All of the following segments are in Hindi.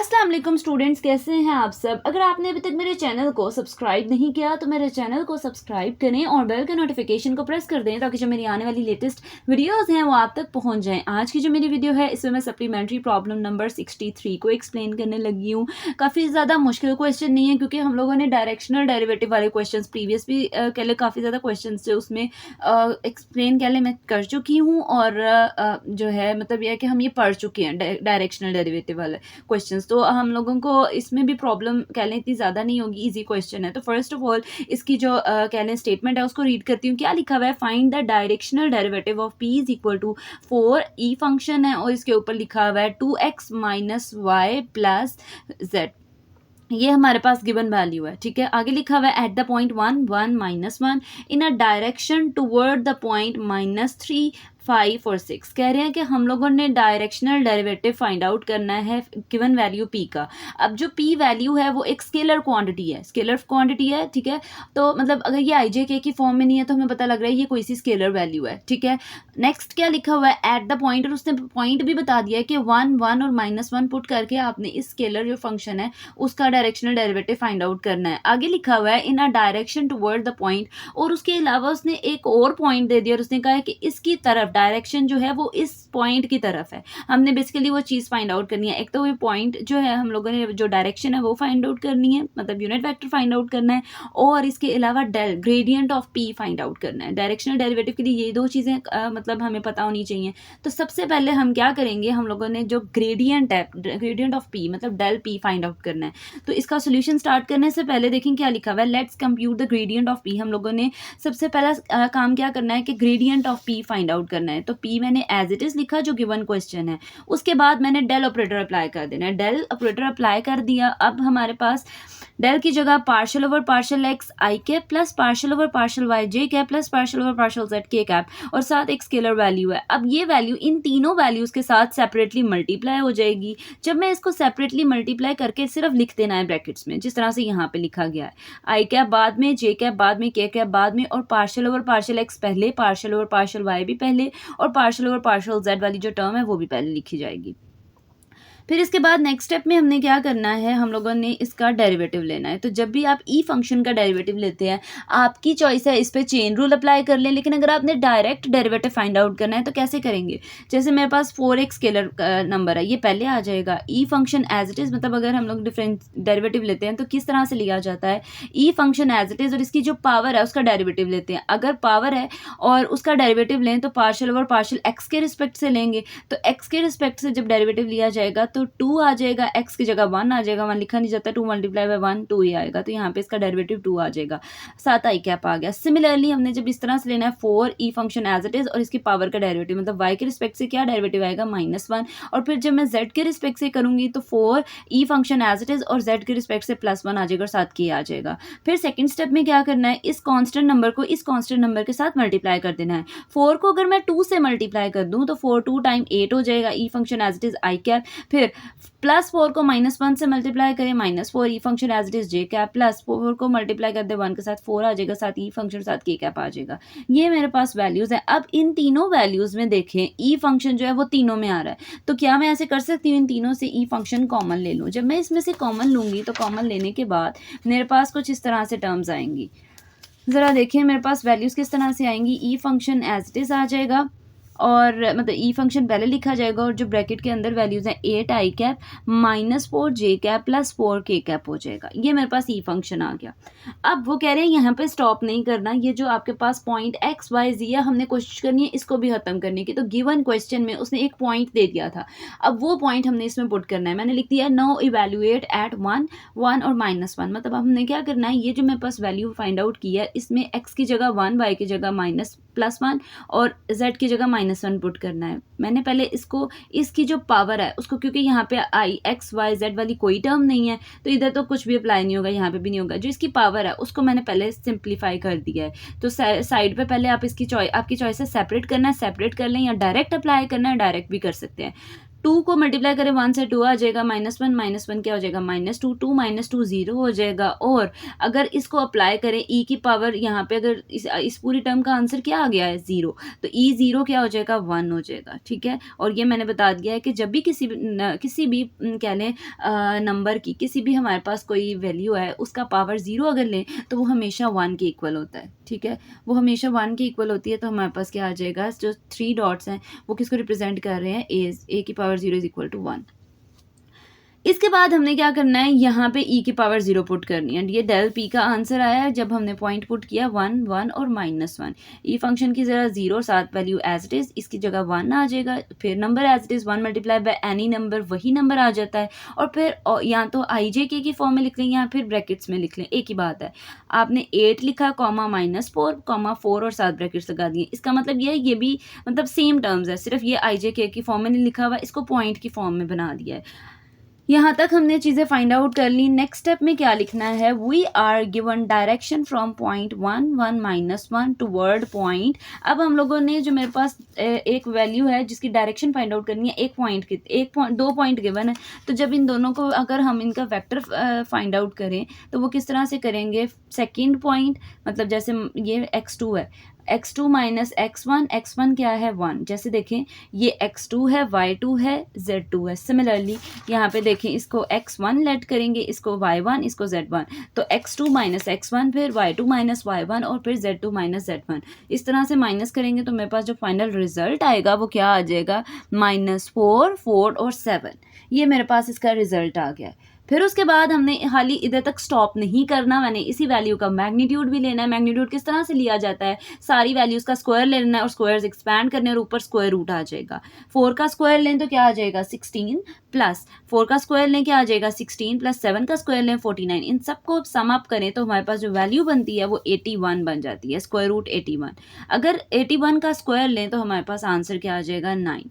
अस्सलाम वालेकुम स्टूडेंट्स, कैसे हैं आप सब। अगर आपने अभी तक मेरे चैनल को सब्सक्राइब नहीं किया तो मेरे चैनल को सब्सक्राइब करें और बेल के नोटिफिकेशन को प्रेस कर दें ताकि जो मेरी आने वाली लेटेस्ट वीडियोस हैं वो आप तक पहुंच जाएं। आज की जो मेरी वीडियो है इसमें मैं सप्लीमेंट्री प्रॉब्लम नंबर 63 को एक्सप्लेन करने लगी हूँ। काफ़ी ज़्यादा मुश्किल क्वेश्चन नहीं है क्योंकि हम लोगों ने डायरेक्शनल डेरिवेटिव वाले क्वेश्चन प्रीवियस भी कह ले काफ़ी ज़्यादा क्वेश्चन थे उसमें एक्सप्लेन कह ले मैं कर चुकी हूँ और जो है मतलब यह है कि हम ये पढ़ चुके हैं डायरेक्शनल डेरिवेटिव वाले क्वेश्चन। तो हम लोगों को इसमें भी प्रॉब्लम कह लें इतनी ज़्यादा नहीं होगी, इजी क्वेश्चन है। तो फर्स्ट ऑफ ऑल इसकी जो कह लें स्टेटमेंट है उसको रीड करती हूँ। क्या लिखा हुआ है, find the directional derivative of p is equal to 4 e function है और इसके ऊपर लिखा हुआ है 2x minus Y plus z। ये हमारे पास गिवन वैल्यू है, ठीक है। आगे लिखा हुआ है at the point 1 1 minus 1 in a direction toward the point -3 5 और 6। कह रहे हैं कि हम लोगों ने डायरेक्शनल डेरिवेटिव फाइंड आउट करना है गिवन वैल्यू p का। अब जो p वैल्यू है वो एक स्केलर क्वांटिटी है, ठीक है। तो मतलब अगर ये IJK की फॉर्म में नहीं है तो हमें पता लग रहा है ये कोई सी स्केलर वैल्यू है, ठीक है। नेक्स्ट क्या लिखा हुआ है एट द पॉइंट, और उसने पॉइंट भी बता दिया है कि 1 1 और -1 पुट करके आपने इस स्केलर जो फंक्शन है उसका डायरेक्शनल डेरिवेटिव फाइंड आउट करना है। आगे लिखा हुआ है in a direction toward the point, और उसके अलावा उसने एक और पॉइंट दे दिया और उसने कहा है कि इसकी तरफ डायरेक्शन जो है वो इस पॉइंट की तरफ है। हमने बेसिकली वो चीज़ फाइंड आउट करनी है। एक तो वो पॉइंट जो है हम लोगों ने जो डायरेक्शन है वो फाइंड आउट करनी है, मतलब यूनिट वेक्टर फाइंड आउट करना है, और इसके अलावा del gradient of p find out करना है। डायरेक्शनल डेरिवेटिव के लिए ये दो चीज़ें मतलब हमें पता होनी चाहिए। तो सबसे पहले हम क्या करेंगे, हम लोगों ने जो ग्रेडियंट है, ग्रेडियंट ऑफ p मतलब डेल p फाइंड आउट करना है। तो इसका सोल्यूशन स्टार्ट करने से पहले देखें क्या लिखा हुआ है, let's compute the gradient of p। हम लोगों ने सबसे पहला काम क्या करना है कि gradient of p find out करना है। तो p मैंने एज इट इज़ लिखा जो गिवन क्वेश्चन है, उसके बाद मैंने डेल ऑपरेटर अप्लाई कर देना है। डेल ऑपरेटर अप्लाई कर दिया। अब हमारे पास डेल की जगह partial over partial x i cap plus partial over partial y j cap plus partial over partial z k cap, और साथ एक स्केलर वैल्यू है। अब ये वैल्यू इन तीनों वैल्यूज़ के साथ सेपरेटली मल्टीप्लाई हो जाएगी। जब मैं इसको सेपरेटली मल्टीप्लाई करके सिर्फ लिख देना है ब्रैकेट्स में, जिस तरह से यहाँ पे लिखा गया है, i कैप बाद में, j कैप बाद में, k कैप बाद में, और पार्शियल ओवर पार्शियल x पहले, पार्शियल ओवर पार्शियल y भी पहले, और पार्शियल ओवर पार्शियल z वाली जो टर्म है वो भी पहले लिखी जाएगी। फिर इसके बाद नेक्स्ट स्टेप में हमने क्या करना है, हम लोगों ने इसका डेरिवेटिव लेना है। तो जब भी आप ई फंक्शन का डेरिवेटिव लेते हैं, आपकी चॉइस है इस पे चेन रूल अप्लाई कर लें, लेकिन अगर आपने डायरेक्ट डेरिवेटिव फाइंड आउट करना है तो कैसे करेंगे। जैसे मेरे पास 4x स्केलर नंबर है, ये पहले आ जाएगा। E function as it is, मतलब अगर हम लोग डिफरेंट डेरिवेटिव लेते हैं तो किस तरह से लिया जाता है, ई फंक्शन एज इट इज़ और इसकी जो पावर है उसका डेरिवेटिव लेते हैं। अगर पावर है और उसका डेरिवेटिव लें तो पार्शियल ओवर पार्शियल एक्स के रिस्पेक्ट से लेंगे। तो एक्स के रिस्पेक्ट से जब डेरिवेटिव लिया जाएगा तो 2 आ जाएगा, x की जगह 1 आ जाएगा, 1 लिखा नहीं जाता, 2 मल्टीप्लाई बाय 1 2 ही आएगा। तो यहाँ पे इसका डेरिवेटिव 2 आ जाएगा, साथ i कैप आ गया। सिमिलरली हमने जब इस तरह से लेना है 4 e function as it is और इसकी पावर का डेरिवेटिव, मतलब y के रिस्पेक्ट से क्या डेरिवेटिव आएगा -1, और फिर जब मैं z के रिस्पेक्ट से करूँगी तो 4 e function as it is और z के रिस्पेक्ट से +1 आ जाएगा और साथ k आ जाएगा। फिर सेकेंड स्टेप में क्या करना है, इस कॉन्स्टेंट नंबर को इस कॉन्स्टेंट नंबर के साथ मल्टीप्लाई कर देना है। 4 को अगर मैं 2 से मल्टीप्लाई कर दूँ तो 4 2 टाइम 8 हो जाएगा, e function as it is i cap. फिर +4 को -1 से मल्टीप्लाई करें, -4 e function as it is j cap, +4 को मल्टीप्लाई कर दे 1 के साथ 4 आ जाएगा, साथ ई फंक्शन साथ k कैप आ जाएगा। ये मेरे पास वैल्यूज़ हैं। अब इन तीनों वैल्यूज़ में देखें ई फंक्शन जो है वो तीनों में आ रहा है, तो क्या मैं ऐसे कर सकती हूँ इन तीनों से ई फंक्शन कॉमन ले लूँ। जब मैं इसमें से कॉमन लूँगी तो कॉमन लेने के बाद मेरे पास कुछ इस तरह से टर्म्स आएंगी। ज़रा देखिए मेरे पास वैल्यूज़ किस तरह से आएंगी। ई फंक्शन एज इट इज़ आ जाएगा, और मतलब ई फंक्शन पहले लिखा जाएगा और जो ब्रैकेट के अंदर वैल्यूज़ हैं 8 i cap -4 j cap +4 k cap हो जाएगा। ये मेरे पास ई फंक्शन आ गया। अब वो कह रहे हैं यहाँ पे स्टॉप नहीं करना, ये जो आपके पास पॉइंट x y z है हमने कोशिश करनी है इसको भी ख़त्म करने की। तो गिवन क्वेश्चन में उसने एक पॉइंट दे दिया था, अब वो पॉइंट हमने इसमें पुट करना है। मैंने लिख दिया नो इवेल्यूएट एट 1 1 और -1, मतलब हमने क्या करना है, ये जो मेरे पास वैल्यू फाइंड आउट की है इसमें x की जगह 1, y की जगह +1 और z की जगह -1 पुट करना है। मैंने पहले इसको, इसकी जो पावर है उसको, क्योंकि यहाँ पे i x y z वाली कोई टर्म नहीं है तो इधर तो कुछ भी अप्लाई नहीं होगा, यहाँ पे भी नहीं होगा। जो इसकी पावर है उसको मैंने पहले सिंप्लीफाई कर दिया है। तो साइड पे पहले आप इसकी आपकी चॉइस है सेपरेट करना है, सेपरेट कर लें, या डायरेक्ट अप्लाई करना है, डायरेक्ट भी कर सकते हैं। 2 को मल्टीप्लाई करें 1 से 2 आ जाएगा, -1 क्या हो जाएगा -2, 2 -2 0 हो जाएगा। और अगर इसको अप्लाई करें ई की पावर, यहाँ पे अगर इस पूरी टर्म का आंसर क्या आ गया है 0, तो ई 0 क्या हो जाएगा 1 हो जाएगा, ठीक है। और ये मैंने बता दिया है कि जब भी किसी भी कह लें नंबर की किसी भी हमारे पास कोई वैल्यू है, उसका पावर 0 अगर लें तो वो हमेशा 1 के इक्वल होता है, ठीक है। वो हमेशा 1 के इक्वल होती है। तो हमारे पास क्या आ जाएगा, जो 3 डॉट्स हैं वो किसको रिप्रेजेंट कर रहे हैं, ए की पावर 0 इज इक्वल टू 1। इसके बाद हमने क्या करना है, यहाँ पे ई की पावर 0 पुट करनी है। ये डेल पी का आंसर आया है जब हमने पॉइंट पुट किया 1 1 और -1। ई फंक्शन की ज़रा 0 साथ वैल्यू एज इट इज़, इसकी जगह 1 आ जाएगा। फिर number as it is 1 multiply by any number, वही नंबर आ जाता है। और फिर या तो आई जे के की फॉर्म में लिख लें या फिर ब्रैकेट्स में लिख लें, एक ही बात है। आपने 8 लिखा, कॉमा -4, कॉमा 4 और साथ ब्रैकेट्स लगा दिए। इसका मतलब ये भी मतलब सेम टर्म्स है, सिर्फ ये आई जे के की फॉर्म में नहीं लिखा हुआ, इसको पॉइंट की फॉर्म में बना दिया है। यहाँ तक हमने चीज़ें फाइंड आउट कर ली। नेक्स्ट स्टेप में क्या लिखना है, we are given direction from point 1 1 -1 toward point. अब हम लोगों ने जो मेरे पास एक वैल्यू है जिसकी डायरेक्शन फाइंड आउट करनी है, दो पॉइंट गिवन है। तो जब इन दोनों को अगर हम इनका वेक्टर फाइंड आउट करें तो वो किस तरह से करेंगे, सेकेंड पॉइंट मतलब जैसे ये x2 है, x2 माइनस x1 क्या है 1। जैसे देखें ये x2 है, y2 है, z2 है। सिमिलरली यहाँ पे देखें, इसको x1 लेट करेंगे, इसको y1, इसको z1। तो x2 माइनस x1, फिर y2 माइनस y1 और फिर z2 माइनस z1। इस तरह से माइनस करेंगे तो मेरे पास जो फाइनल रिजल्ट आएगा वो क्या आ जाएगा, -4 4 और 7। ये मेरे पास इसका रिजल्ट आ गया। फिर उसके बाद हमने खाली इधर तक स्टॉप नहीं करना, मैंने इसी वैल्यू का मैग्नीट्यूड भी लेना है। मैग्नीट्यूड किस तरह से लिया जाता है, सारी वैल्यूज़ का स्क्वायर लेना है और स्क्वायर्स एक्सपैंड करने और ऊपर स्क्वायर रूट आ जाएगा। 4 का स्क्वायर लें तो क्या आ जाएगा 16 प्लस 4 का स्क्वायर लें क्या आ जाएगा 16 प्लस 7 का स्क्वायर लें 49। इन सबको सम अप करें तो हमारे पास जो वैल्यू बनती है वो 81 बन जाती है, स्क्वायर रूट 81। अगर 81 का स्क्वायर लें तो हमारे पास आंसर क्या आ जाएगा 9।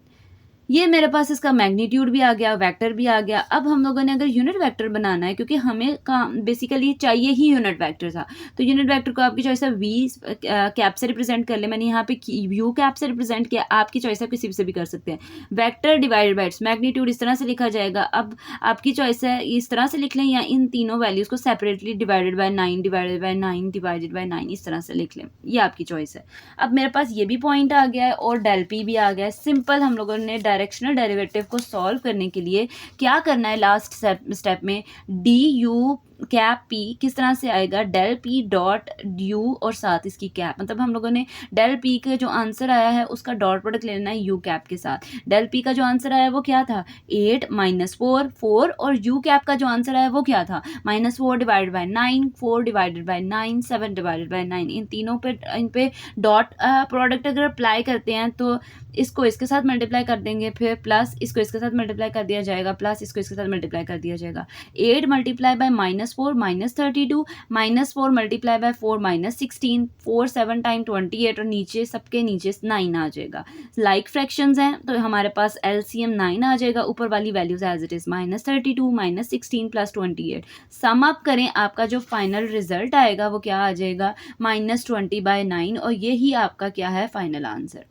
ये मेरे पास इसका मैग्नीट्यूड भी आ गया, वेक्टर भी आ गया। अब हम लोगों ने अगर यूनिट वेक्टर बनाना है, क्योंकि हमें बेसिकली चाहिए ही यूनिट वेक्टर था, तो यूनिट वेक्टर को आपकी चॉइस है वी कैप से रिप्रेजेंट कर ले। मैंने यहाँ पे यू कैप से रिप्रेजेंट किया, आपकी चॉइस है किसी से भी कर सकते हैं। Vector divided by its magnitude इस तरह से लिखा जाएगा। अब आपकी चॉइस है इस तरह से लिख लें या इन तीनों वैल्यूज़ को separately divided by 9 divided by 9 divided by 9 इस तरह से लिख लें, ये आपकी चॉइस है। अब मेरे पास ये भी पॉइंट आ गया है और डेल पी भी आ गया है। सिंपल हम लोगों ने डायरेक्शनल डेरिवेटिव को सॉल्व करने के लिए क्या करना है, लास्ट स्टेप में डी यू कैप पी किस तरह से आएगा, डेल पी डॉट यू और साथ इसकी कैप। मतलब हम लोगों ने डेल पी का जो आंसर आया है उसका डॉट प्रोडक्ट लेना है यू कैप के साथ। डेल पी का जो आंसर आया है वो क्या था 8 -4 4 और यू कैप का जो आंसर आया है वो क्या था -4 divided by 9 4 divided by 9 7 divided by 9। इन तीनों पे इन पे डॉट प्रोडक्ट अगर अप्लाई करते हैं तो इसको इसके साथ मल्टीप्लाई कर देंगे, फिर प्लस इसको इसके साथ मल्टीप्लाई कर दिया जाएगा, प्लस इसको इसके साथ मल्टीप्लाई कर दिया जाएगा। 8 multiply by -4 -32 -4 multiply by 4 -16 4 7 time 28 और नीचे सबके नीचे 9 आ जाएगा। लाइक फ्रैक्शंस हैं तो हमारे पास एलसीएम 9 आ जाएगा, ऊपर वाली values as it is -32 -16 plus 28। Sum up करें, आपका जो फाइनल रिजल्ट आएगा वो क्या आ जाएगा -20/9 और ये ही आपका क्या है फाइनल आंसर।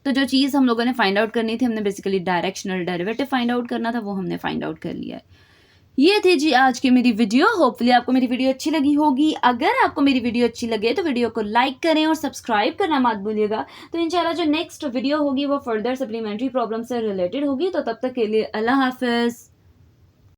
तो जो चीज़ हम लोगों ने फाइंड आउट करनी थी, हमने basically directional derivative find out करना था, वो हमने फाइंड आउट कर लिया है। ये थी जी आज की मेरी वीडियो। होपफुली आपको मेरी वीडियो अच्छी लगी होगी। अगर आपको मेरी वीडियो अच्छी लगे तो वीडियो को लाइक करें और सब्सक्राइब करना मत भूलिएगा। तो इंशाल्लाह जो नेक्स्ट वीडियो होगी वो फर्दर सप्लीमेंट्री प्रॉब्लम से रिलेटेड होगी। तो तब तक के लिए अल्लाह हाफिज़।